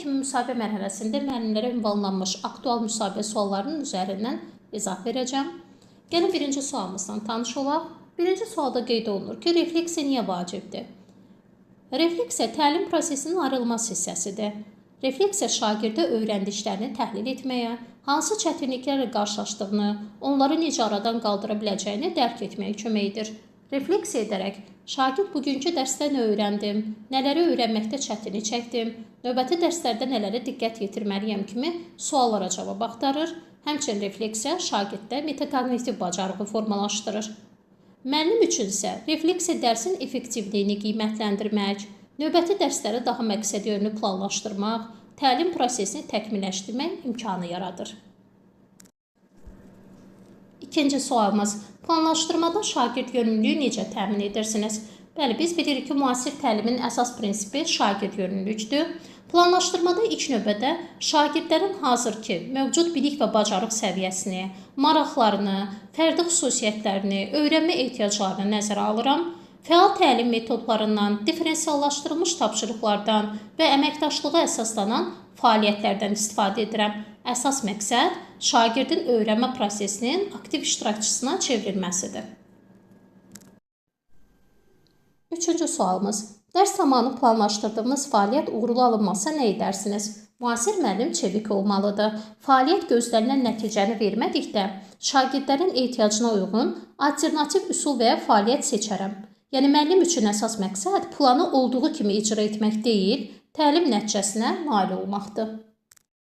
kimi müsahibə mərhələsində müəllimlərə ünvanlanmış aktual müsahibə suallarının üzərindən izah verəcəm. Gəlin birinci sualımızdan tanış olaq. Birinci sualda qeyd olunur ki, refleksiya niyə vacibdir? Refleksiya təlim prosesinin ayrılmaz hissəsidir. Refleksiya şagirdə öyrəndiklərini təhlil etməyə, hansı çətinliklərlə qarşılaşdığını, onları necə aradan qaldıra biləcəyini dərk etməyə kömək edir. Refleksiya edərək, şagird bugünkü dərsdə nə öyrəndim, nələri öyrənməkdə çətinlik çəkdim, növbəti dərslərdə nələrə diqqət yetirməliyəm kimi suallara cavab axtarır. Həmçinin refleksiya şagirddə metakognitiv bacarığı formalaşdırır. Müəllim üçün isə refleksiya dərsin effektivliyini qiymətləndirmək, növbəti dərslərə daha məqsədyönlü planlaşdırmaq, təlim prosesini təkmilləşdirmək imkanı yaradır. İkinci sualımız, planlaşdırmada şagird yönümlülüyü necə təmin edirsiniz? Bəli, biz bilirik ki, müasir təlimin əsas prinsipi şagird yönümlülükdür. Planlaşdırmada ilk növbədə şagirdlərin hazırki mövcud bilik və bacarıq səviyyəsini, maraqlarını, fərdi xüsusiyyətlərini, öyrənmə ehtiyaclarını nəzərə alıram. Fəal təlim metodlarından, diferensiallaşdırılmış tapşırıqlardan və əməkdaşlığa əsaslanan fəaliyyətlərdən istifadə edirəm. Əsas məqsəd şagirdin öyrənmə prosesinin aktiv iştirakçısına çevrilməsidir. Üçüncü sualımız. Dərs zamanı planlaşdırdığımız fəaliyyət uğurlu alınmasa nə edərsiniz? Müasir müəllim çevik olmalıdır. Fəaliyyət gözlənilən nəticəni vermədikdə, şagirdlərin ehtiyacına uyğun alternativ üsul və ya fəaliyyət seçərəm. Yəni, müəllim üçün əsas məqsəd planı olduğu kimi icra etmək deyil, təlim nəticəsinə nail olmaqdır.